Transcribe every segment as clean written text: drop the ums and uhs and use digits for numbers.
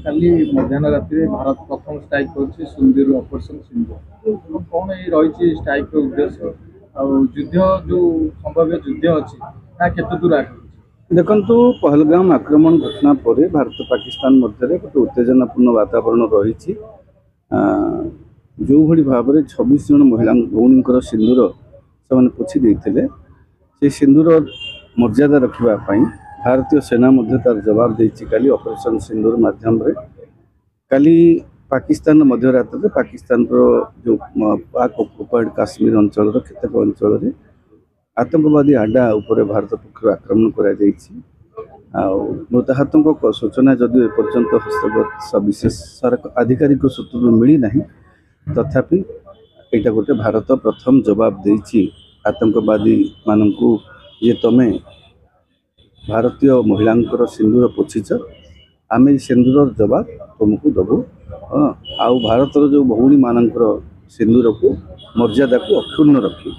କାଲି ମଧ୍ୟାହ୍ନ ରାତିରେ ଭାରତ ପ୍ରଥମ ଷ୍ଟ୍ରାଇକ୍ କରୁଛି ସୁନ୍ଦର ଅପରେସନ ସିନ୍ଦୁର। କଣ ଏଇ ରହିଛି ଷ୍ଟ୍ରାଇକ୍ର ଉଦ୍ଦେଶ୍ୟ ଆଉ ଯୁଦ୍ଧ ଯୋଉ ସମ୍ଭାବ୍ୟ ଯୁଦ୍ଧ ଅଛି ତାହା କେତେ ଦୂର ଆଗକୁ? ଦେଖନ୍ତୁ ପହଲଗାମ ଆକ୍ରମଣ ଘଟଣା ପରେ ଭାରତ ପାକିସ୍ତାନ ମଧ୍ୟରେ ଗୋଟେ ଉତ୍ତେଜନାପୂର୍ଣ୍ଣ ବାତାବରଣ ରହିଛି। ଯେଉଁଭଳି ଭାବରେ 26 ଜଣ ମହିଳା ଭଉଣୀଙ୍କର ସିନ୍ଦୁର ସେମାନେ ପୋଛି ଦେଇଥିଲେ, ସେ ସିନ୍ଦୁର ମର୍ଯ୍ୟାଦା ରଖିବା ପାଇଁ ଭାରତୀୟ ସେନା ମଧ୍ୟ ତାର ଜବାବ ଦେଇଛି କାଲି ଅପରେସନ ସିନ୍ଦୁର ମାଧ୍ୟମରେ। କାଲି ପାକିସ୍ତାନ ମଧ୍ୟରାତ୍ରରେ ପାକିସ୍ତାନର ଯେଉଁ ପାକ୍ ଅକୁପାଏଡ୍ କାଶ୍ମୀର ଅଞ୍ଚଳର କେତେକ ଅଞ୍ଚଳରେ ଆତଙ୍କବାଦୀ ଆଡ୍ଡା ଉପରେ ଭାରତ ପକ୍ଷରୁ ଆକ୍ରମଣ କରାଯାଇଛି। ଆଉ ମୃତାହତଙ୍କ ସୂଚନା ଯଦିଓ ଏପର୍ଯ୍ୟନ୍ତ ହସ୍ତଗତ ବିଶେଷ ଆଧିକାରିକ ସୂତ୍ରରୁ ମିଳିନାହିଁ, ତଥାପି ଏଇଟା ଗୋଟେ ଭାରତ ପ୍ରଥମ ଜବାବ ଦେଇଛି ଆତଙ୍କବାଦୀ ମାନଙ୍କୁ ଯେ ତମେ ଭାରତୀୟ ମହିଳାଙ୍କର ସିନ୍ଦୁର ପୋଛିଛ, ଆମେ ସିନ୍ଦୁରର ଜବାବ ତୁମକୁ ଦେବୁ। ଆଉ ଭାରତର ଯେଉଁ ଭଉଣୀମାନଙ୍କର ସିନ୍ଦୁରକୁ ମର୍ଯ୍ୟାଦାକୁ ଅକ୍ଷୁଣ୍ଣ ରଖିବୁ।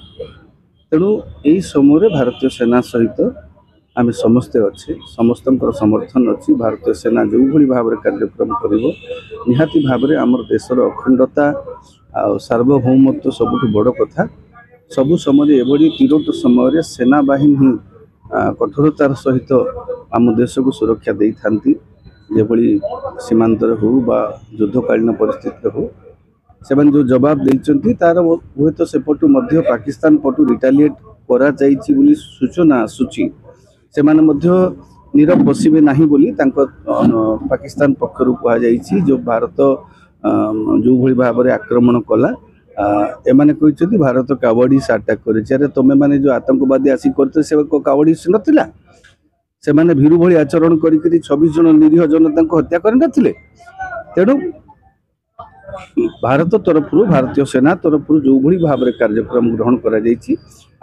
ତେଣୁ ଏହି ସମୟରେ ଭାରତୀୟ ସେନା ସହିତ ଆମେ ସମସ୍ତେ ଅଛେ, ସମସ୍ତଙ୍କର ସମର୍ଥନ ଅଛି। ଭାରତୀୟ ସେନା ଯେଉଁଭଳି ଭାବରେ କାର୍ଯ୍ୟକ୍ରମ କରିବ, ନିହାତି ଭାବରେ ଆମର ଦେଶର ଅଖଣ୍ଡତା ଆଉ ସାର୍ବଭୌମତ୍ୱ ସବୁଠୁ ବଡ଼ କଥା। ସବୁ ସମୟରେ ଏଭଳି ତିରୋଟ ସମୟରେ ସେନାବାହିନୀ ହିଁ କଠୋରତାର ସହିତ ଆମ ଦେଶକୁ ସୁରକ୍ଷା ଦେଇଥାନ୍ତି। ଯେଭଳି ସୀମାନ୍ତରେ ହେଉ ବା ଯୁଦ୍ଧକାଳୀନ ପରିସ୍ଥିତିରେ ହେଉ, ସେମାନେ ଯେଉଁ ଜବାବ ଦେଇଛନ୍ତି ତାର ହୁଏତ ସେପଟୁ ମଧ୍ୟ ପାକିସ୍ତାନ ପଟୁ ରିଟାଲିଏଟ୍ କରାଯାଇଛି ବୋଲି ସୂଚନା ଆସୁଛି। ସେମାନେ ମଧ୍ୟ ନୀରବ ବସିବେ ନାହିଁ ବୋଲି ତାଙ୍କ ପାକିସ୍ତାନ ପକ୍ଷରୁ କୁହାଯାଇଛି। ଯେଉଁ ଭାରତ ଯେଉଁଭଳି ଭାବରେ ଆକ୍ରମଣ କଲା, ଏମାନେ କହିଛନ୍ତି ଭାରତ କାୱଡ଼ିସ୍ ଆଟାକ୍ କରିଛି। ଆରେ ତମେ ମାନେ ଯେଉଁ ଆତଙ୍କବାଦୀ ଆସି କରିଥିଲେ ସେ କାୱଡ଼ିସ୍ ନଥିଲା? ସେମାନେ ଭୀରୁ ଭଳି ଆଚରଣ କରିକିରି 26 ଜଣ ନିରୀହ ଜନତାଙ୍କୁ ହତ୍ୟା କରିନଥିଲେ? ତେଣୁ ଭାରତ ତରଫରୁ ଭାରତୀୟ ସେନା ତରଫରୁ ଯେଉଁଭଳି ଭାବରେ କାର୍ଯ୍ୟକ୍ରମ ଗ୍ରହଣ କରାଯାଇଛି,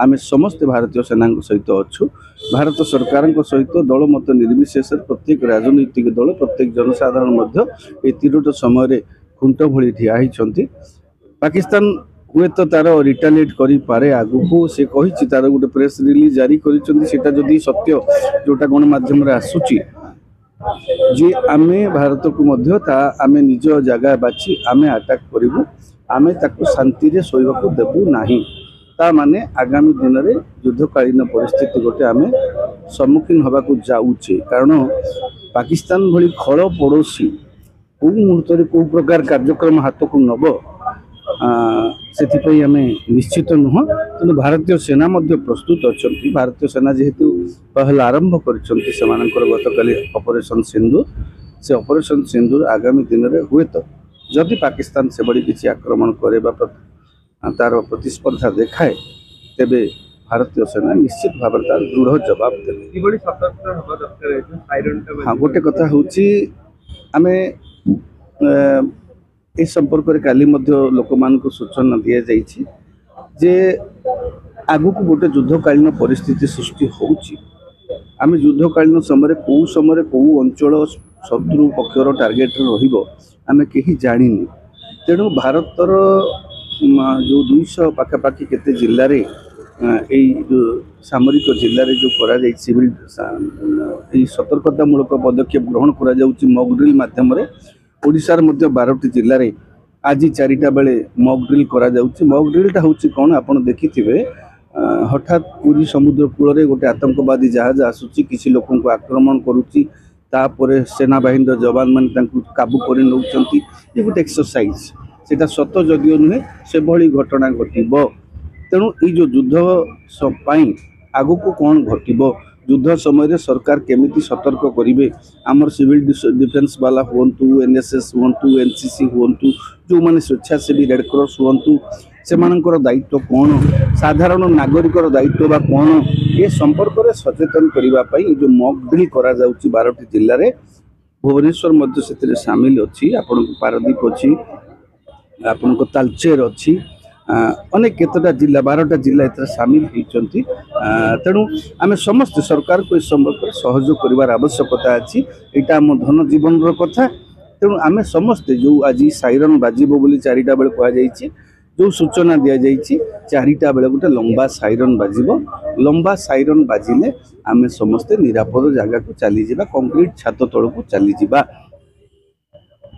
ଆମେ ସମସ୍ତେ ଭାରତୀୟ ସେନାଙ୍କ ସହିତ ଅଛୁ। ଭାରତ ସରକାରଙ୍କ ସହିତ ଦଳ ମତ ନିର୍ବିଶେଷରେ ପ୍ରତ୍ୟେକ ରାଜନୈତିକ ଦଳ, ପ୍ରତ୍ୟେକ ଜନସାଧାରଣ ମଧ୍ୟ ଏହି ତିରୋଟ ସମୟରେ ଖୁଣ୍ଟ ଭଳି ଠିଆ ହୋଇଛନ୍ତି। ପାକିସ୍ତାନ ହୁଏତ ତାର ରିଟାଲିଏଟ୍ କରିପାରେ ଆଗକୁ, ସେ କହିଛି, ତାର ଗୋଟେ ପ୍ରେସ୍ ରିଲିଜ୍ ଜାରି କରିଛନ୍ତି। ସେଟା ଯଦି ସତ୍ୟ, ଯେଉଁଟା ଗଣମାଧ୍ୟମରେ ଆସୁଛି ଯେ ଆମେ ଭାରତକୁ ମଧ୍ୟ ଆମେ ନିଜ ଜାଗା ବାଛି ଆମେ ଆଟାକ୍ କରିବୁ, ଆମେ ତାକୁ ଶାନ୍ତିରେ ଶୋଇବାକୁ ଦେବୁ ନାହିଁ। ତା ମାନେ ଆଗାମୀ ଦିନରେ ଯୁଦ୍ଧକାଳୀନ ପରିସ୍ଥିତି ଗୋଟେ ଆମେ ସମ୍ମୁଖୀନ ହେବାକୁ ଯାଉଛେ। କାରଣ ପାକିସ୍ତାନ ଭଳି ଖଳ ପଡ଼ୋଶୀ କେଉଁ ମୁହୂର୍ତ୍ତରେ କେଉଁ ପ୍ରକାର କାର୍ଯ୍ୟକ୍ରମ ହାତକୁ ନେବ, ସେଥିପାଇଁ ଆମେ ନିଶ୍ଚିତ ନୁହଁ। ତେଣୁ ଭାରତୀୟ ସେନା ମଧ୍ୟ ପ୍ରସ୍ତୁତ ଅଛନ୍ତି। ଭାରତୀୟ ସେନା ଯେହେତୁ ପହଲ ଆରମ୍ଭ କରିଛନ୍ତି ସେମାନଙ୍କର ଗତକାଲି ଅପରେସନ ସିନ୍ଦୁର, ସେ ଅପରେସନ ସିନ୍ଦୁର ଆଗାମୀ ଦିନରେ ହୁଏତ ଯଦି ପାକିସ୍ତାନ ସେଭଳି କିଛି ଆକ୍ରମଣ କରେ ବା ତାର ପ୍ରତିସ୍ପର୍ଦ୍ଧା ଦେଖାଏ, ତେବେ ଭାରତୀୟ ସେନା ନିଶ୍ଚିତ ଭାବରେ ତାର ଦୃଢ଼ ଜବାବ ଦେବେ। ହଁ, ଗୋଟେ କଥା ହେଉଛି ଆମେ ଏ ସମ୍ପର୍କରେ କାଲି ମଧ୍ୟ ଲୋକମାନଙ୍କୁ ସୂଚନା ଦିଆଯାଇଛି ଯେ ଆଗକୁ ଗୋଟେ ଯୁଦ୍ଧକାଳୀନ ପରିସ୍ଥିତି ସୃଷ୍ଟି ହେଉଛି। ଆମେ ଯୁଦ୍ଧକାଳୀନ ସମୟରେ କେଉଁ ଅଞ୍ଚଳ ଶତ୍ରୁ ପକ୍ଷର ଟାର୍ଗେଟରେ ରହିବ ଆମେ କେହି ଜାଣିନି। ତେଣୁ ଭାରତର ଯେଉଁ 200 ପାଖାପାଖି କେତେ ଜିଲ୍ଲାରେ ଏଇ ଯେଉଁ ସାମରିକ ଜିଲ୍ଲାରେ ଯେଉଁ କରାଯାଇଛି ସିଭିଲ ଏଇ ସତର୍କତାମୂଳକ ପଦକ୍ଷେପ ଗ୍ରହଣ କରାଯାଉଛି ମକ୍ ଡ୍ରିଲ୍ ମାଧ୍ୟମରେ। ଓଡ଼ିଶାର ମଧ୍ୟ 12ଟି ଜିଲ୍ଲାରେ ଆଜି 4ଟା ବେଳେ ମକ୍ ଡ୍ରିଲ୍ କରାଯାଉଛି। ମକ୍ ଡ୍ରିଲ୍ଟା ହେଉଛି କ'ଣ, ଆପଣ ଦେଖିଥିବେ, ହଠାତ୍ ପୁରୀ ସମୁଦ୍ର କୂଳରେ ଗୋଟେ ଆତଙ୍କବାଦୀ ଜାହାଜ ଆସୁଛି, କିଛି ଲୋକଙ୍କୁ ଆକ୍ରମଣ କରୁଛି, ତାପରେ ସେନାବାହିନୀର ଯବାନମାନେ ତାଙ୍କୁ କାବୁ କରି ନେଉଛନ୍ତି। ଏ ଗୋଟେ ଏକ୍ସରସାଇଜ, ସେଟା ସତ ଯଦିଓ ନୁହେଁ, ସେଭଳି ଘଟଣା ଘଟିବ। ତେଣୁ ଏଇ ଯେଉଁ ଯୁଦ୍ଧ ପାଇଁ ଆଗକୁ କ'ଣ ଘଟିବ, ଯୁଦ୍ଧ ସମୟରେ ସରକାର କେମିତି ସତର୍କ କରିବେ, ଆମର ସିଭିଲ ଡିଫେନ୍ସ ବାଲା ହୁଅନ୍ତୁ, NSS ହୁଅନ୍ତୁ, NCC ହୁଅନ୍ତୁ, ଯେଉଁମାନେ ସ୍ୱେଚ୍ଛାସେବୀ ରେଡ୍କ୍ରସ୍ ହୁଅନ୍ତୁ, ସେମାନଙ୍କର ଦାୟିତ୍ୱ କ'ଣ, ସାଧାରଣ ନାଗରିକର ଦାୟିତ୍ୱ ବା କ'ଣ, ଏ ସମ୍ପର୍କରେ ସଚେତନ କରିବା ପାଇଁ ଏ ଯେଉଁ ମକ୍ ଡ୍ରିଲ୍ କରାଯାଉଛି 12ଟି ଜିଲ୍ଲାରେ, ଭୁବନେଶ୍ୱର ମଧ୍ୟ ସେଥିରେ ସାମିଲ ଅଛି, ଆପଣଙ୍କ ପାରାଦୀପ ଅଛି, ଆପଣଙ୍କ ତାଲଚେର ଅଛି, ଅନେକ କେତେଟା ଜିଲ୍ଲା 12ଟା ଜିଲ୍ଲା ଏଥିରେ ସାମିଲ ହୋଇଛନ୍ତି। ତେଣୁ ଆମେ ସମସ୍ତେ ସରକାରକୁ ଏ ସମ୍ପର୍କରେ ସହଯୋଗ କରିବାର ଆବଶ୍ୟକତା ଅଛି। ଏଇଟା ଆମ ଧନ ଜୀବନର କଥା। ତେଣୁ ଆମେ ସମସ୍ତେ ଯେଉଁ ଆଜି ସାଇରନ୍ ବାଜିବ ବୋଲି 4ଟା ବେଳେ କୁହାଯାଇଛି, ଯେଉଁ ସୂଚନା ଦିଆଯାଇଛି 4ଟା ବେଳେ ଗୋଟେ ଲମ୍ବା ସାଇରନ୍ ବାଜିବ। ଲମ୍ବା ସାଇରନ୍ ବାଜିଲେ ଆମେ ସମସ୍ତେ ନିରାପଦ ଜାଗାକୁ ଚାଲିଯିବା, କଂକ୍ରିଟ ଛାତ ତଳକୁ ଚାଲିଯିବା।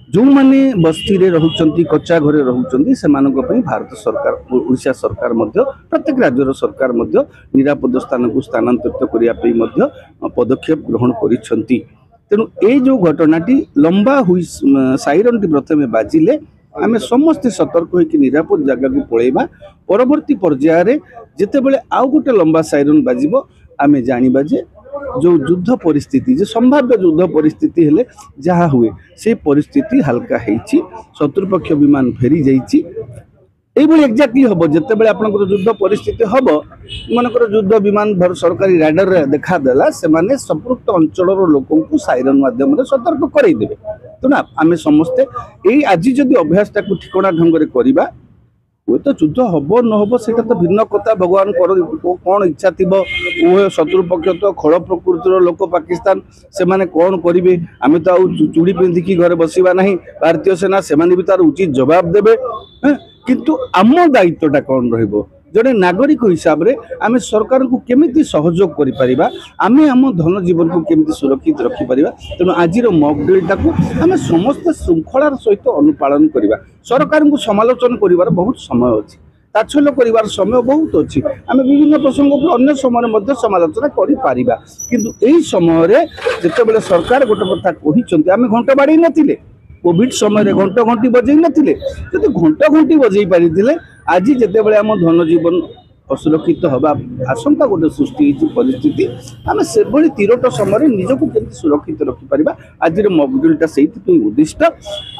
जो माने बस्ती रे रहउचंती कच्चा घरे रहउचंती सेमानक पई भारत सरकार ओडिशा सरकार मध्य प्रत्येक राज्यर सरकार मध्य निरापद स्थान को स्थानांतरित करिया पई मध्य पदक्षेप ग्रहण करिसंती। तेणु ए जो घटनाटी लंबा हुई साइरन टी प्रथमे बाजिले आमे समस्त सतर्क होइकि निरापद जगह को पळेबा। परवर्ती पर्याय रे जेते बेले आउ गोटे लंबा साइरन बाजिबो आमे जानिबा जे जो युद्ध परिस्थिति जो संभाव्य युद्ध परिस्थिति हेले जहा हुए से परिस्थिति हल्का हेची शत्रुपक्ष विमान फेरी जाइची। এইভাবে एक्जाक्टली हम जिते बड़े आप युद्ध परिस्थिति हम मनकर युद्ध विमान सरकारी राडार देखा देला से माने संपृक्त अंचल लोक साइरन माध्यम सतर्क करदेवे। तेना आम समस्ते यही आज जदि अभ्यास ठिकना ढंग से करवा हुए तो युद्ध हम न हम से तो भिन्न कथा भगवान कौन इच्छा थी उभय शत्रुपक्ष तो खड़ प्रकृतिर लोक पाकिस्तान से माने कौन करेंगे आम तो चूड़ी पिंधिकी घरे बसवा ना भारतीय सेना से भी तार उचित जवाब देवे। किंतु आम दायित्वटा कौन रहिबो जड़े नागरिक हिसाब रे आमे सरकार को केमिति सहयोग करि परिबा आमे आम धन जीवन को केमिति सुरक्षित रखि परिबा। तेणु आज मॉक ड्रिल टाकू आमे समस्त श्रृंखलार सहित अनुपालन करिबा। सरकार को समालोचना करिवार बहुत समय अछि ताच्छल्य करिवार समय बहुत अछि आमे विभिन्न प्रसंग को अन्य समय मध्ये समालोचना करि परिबा। किंतु एही समय रे जेते बेले सरकार गोटे कथा कहिसंती आमे घंटा बाड़ी नथिले कोविड समय घंटा घंटी बजे नथिले जदि घंटा घंटी बजे पारिथिले आज जिते बड़े आम धन जीवन असुरक्षित हवा आशंका गोटे सृष्टि परिस्थिति आम से तीरोट समय निजक केमती सुरक्षित रखिपर। आज मॉकड्रिलटा से उद्दिष्ट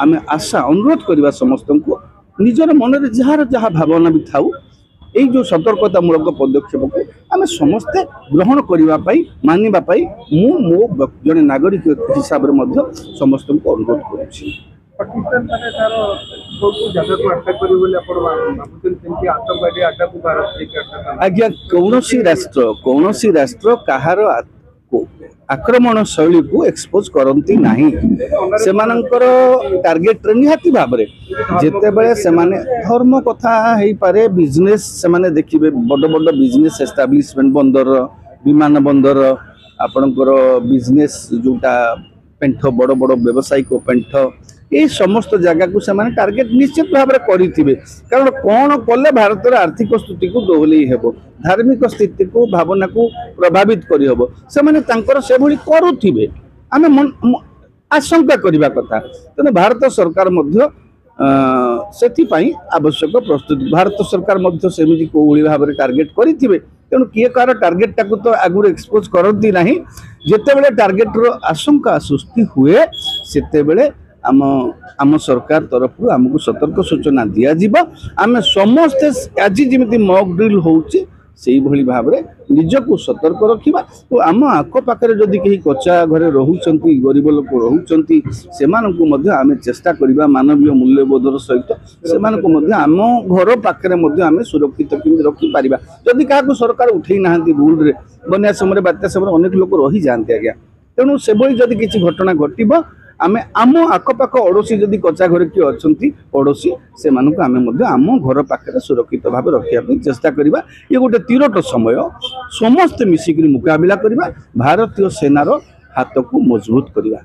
आम आशा अनुरोध करवा समस्त को निजर मन में जार जहाँ भावना भी थाऊ यही जो सतर्कतामूलक पदक्षेप को आम समस्ते ग्रहण करने मानवाई मो जड़े नागरिक हिसाब से समस्त को अनुरोध करुँच। पाकिस्तान माने तार को जगह को अटैक करी बोले आपण भाबुछन सेमति आतंकवादी अटैक को भारत के अटैक आज्ञा कौनसी राष्ट्र कहार आक्रमण शैली को एक्सपोज करती नहीं से टार्गेट निहाती भाव में जिते बड़े से धर्म कथा है पारे बिजनेस से देखिए बड़ बड़ बिजनेस एस्टाब्लिशमेंट बंदर विमान बंदर आपणकर बिजनेस जोटा पेंठ बड़ बड़ व्यावसायिक पेंठ ये समस्त जगह को से टार्गेट निश्चित भाव में करेंगे कारण कौन कले भारत आर्थिक स्थिति को दोहलई हेब धार्मिक स्थिति को भावना को प्रभावित करहब से करुवे आम आशंका करने कथा। तेना भारत सरकार से आवश्यक प्रस्तुति भारत सरकार सेमती कौली भाव में टार्गेट करेंगे। तेणु किए कार टार्गेट टाक तो आगुरी एक्सपोज करती ना जिते बड़े टार्गेट रो आशंका सृष्टि हुए सेते बेले आम सरकार तरफ आमको सतर्क सूचना दिज्व आम समस्ते आज जमी मॉक ड्रिल होची से भली भाव में निजक सतर्क रखा तो आम आखपाखे जदि कहीं कच्चा घरे रोचंत गरीब लोक रोचंती से आम चेष्टा करवा मानवीय मूल्यबोधर सहित से आम घर पाखे आम सुरक्षित रखिपर। जदि क्या सरकार उठे ना भूल रे बन्या समय बात्या समय अनेक लोक रही जाते आज्ञा तेणु से जदि किसी घटना घटव आमे आम आखपाख अड़ोशी जदि कच्चा घर किए अच्छा पड़ोशी से आम घर पाखे सुरक्षित भाव रखापी चेष्टा करवा। ये गोटे तीरोट समय समस्त मिसिक मुकाबला करवा भारतीय सेनार हाथ को मजबूत करवा।